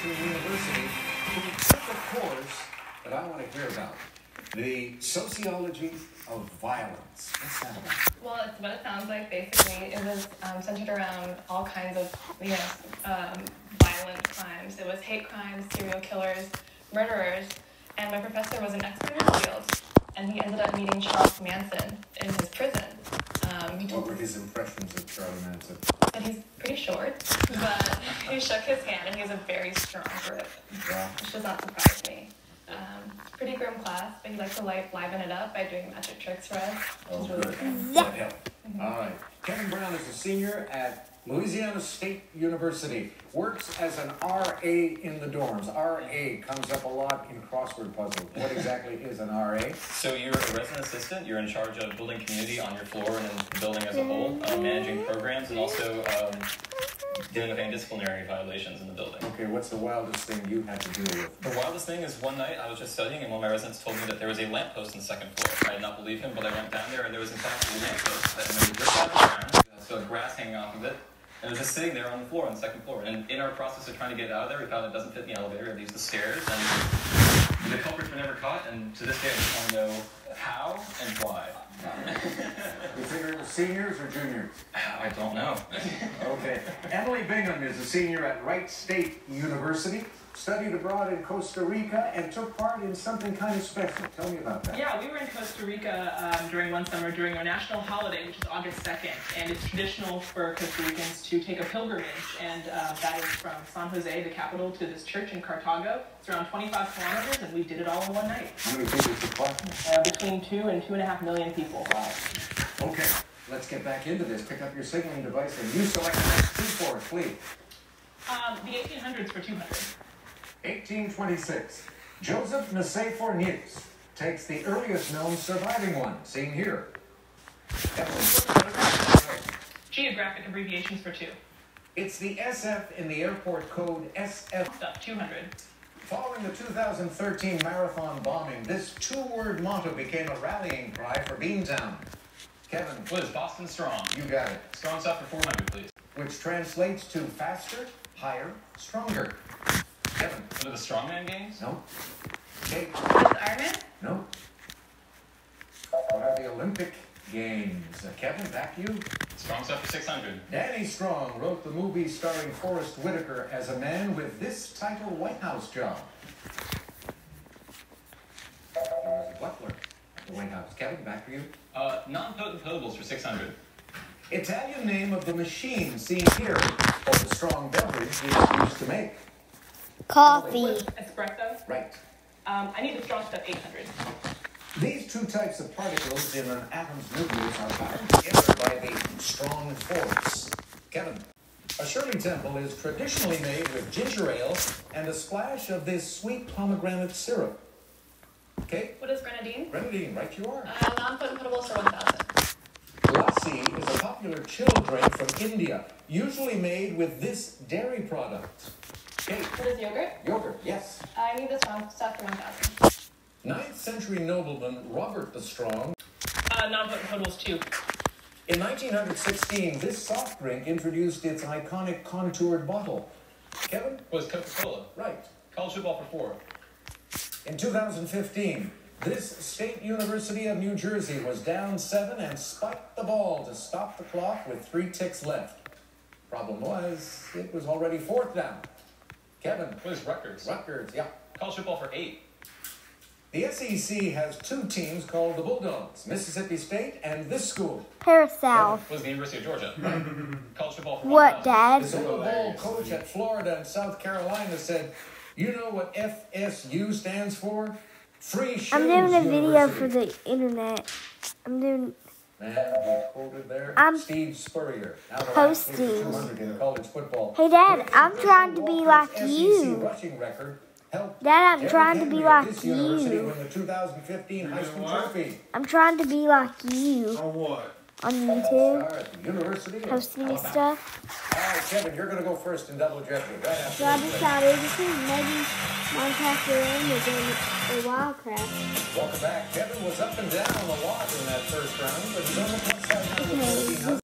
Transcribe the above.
Western University who took a course that I want to hear about. The sociology of violence. What's that about? Well, it's what it sounds like. Basically, it was centered around all kinds of, violent crimes. It was hate crimes, serial killers, murderers, and my professor was an expert in the field, and he ended up meeting Charles Manson in his prison. What were his impressions of Charlie Manson? And he's pretty short, but he shook his hand, and he has a very strong grip, which does not surprise me. It's a pretty grim class, but he likes to liven it up by doing magic tricks for us. Oh, good. That helped. All right. Kevin Brown is a senior at Louisiana State University. Works as an RA in the dorms. RA comes up a lot in crossword puzzles. What exactly is an RA? So you're a resident assistant. You're in charge of building community on your floor and in the building as a whole, managing programs, and also dealing with any disciplinary violations in the building. Okay, what's the wildest thing you had to deal with? The wildest thing is one night I was just studying and one of my residents told me that there was a lamppost on the second floor. I did not believe him, but I went down there and there was in fact a lamppost that had been ripped out of the ground. So grass hanging off of it. And it was just sitting there on the floor, on the second floor. And in our process of trying to get it out of there, we found it doesn't fit in the elevator. It used the stairs. And the culprits were never caught. And to this day, I just want to know how and why. You figure it was seniors or juniors? I don't know. Okay. Emily Bingham is a senior at Wright State University. Studied abroad in Costa Rica and took part in something kind of special. Tell me about that. Yeah, we were in Costa Rica during one summer during our national holiday, which is August 2nd, and it's traditional for Costa Ricans to take a pilgrimage, and that is from San Jose, the capital, to this church in Cartago. It's around 25 kilometers, and we did it all in one night. How many people took part? Between 2 and 2.5 million people. Wow. Okay, let's get back into this. Pick up your signaling device and you select the next two for us, please. The 1800s for 200. 1826. Joseph Nicéphore takes the earliest known surviving one, seen here. Geographic abbreviations for 2. It's the SF in the airport code SF. Stuff, 200. Following the 2013 marathon bombing, this two-word motto became a rallying cry for Beantown. Kevin. What is Boston Strong? You got it. Strong stuff for 400, please. Which translates to faster, higher, stronger. Kevin. What are the Strongman games? No. Kate. Is it Iron Man? No. What are the Olympic Games? Kevin, back to you. Strong stuff for 600. Danny Strong wrote the movie starring Forrest Whitaker as a man with this title White House job. He was a butler at the White House. Kevin, back to you. Non-potent potables for 600. Italian name of the machine seen here, or the strong beverage it's used to make. Coffee. Espresso. Right. I need the strong stuff, 800. These two types of particles in an atom's nucleus are bound together by the strong force. Kevin. A Shirley Temple is traditionally made with ginger ale and a splash of this sweet pomegranate syrup. Okay? What is grenadine? Grenadine, right you are. Non-potent potables for 1,000. Lassi is a popular chill drink from India, usually made with this dairy product. Okay. What is yogurt? Yogurt, yes. I need the strong stuff for 1,000. 9th century nobleman Robert the Strong. Non-potent potables, 2. In 1916, this soft drink introduced its iconic contoured bottle. Kevin? What is Coca-Cola? Right. College football for 4. In 2015, this State University of New Jersey was down 7 and spiked the ball to stop the clock with 3 ticks left. Problem was, it was already 4th down. Kevin? What is Rutgers? Rutgers, yeah. College football for 8. The SEC has 2 teams called the Bulldogs, Mississippi State and this school. Paris South. What is the University of Georgia? College football for What, 1,000. Dad? The Super Bowl coach at Florida and South Carolina said, you know what FSU stands for? Free Shoes I'm doing a video University. for the internet. I'm doing... Man, we quoted there. I'm Steve Spurrier. Now the last posting. 200 in college football. Hey, Dad, I'm trying to be like SEC you. rushing record helped Dad, I'm Derrick trying to be Henry like of this university you. win the 2015 high school trophy. I'm trying to be like you. On what? On YouTube. Star at the University of Posting Alabama. stuff. All right, Kevin, you're going to go first in Double Jeopardy. Right after So I this break. decided to see maybe Minecraft or Amazon or Wildcraft. Welcome back. Kevin was up and down a lot in that first round, but he's on the plus side now with 1,400.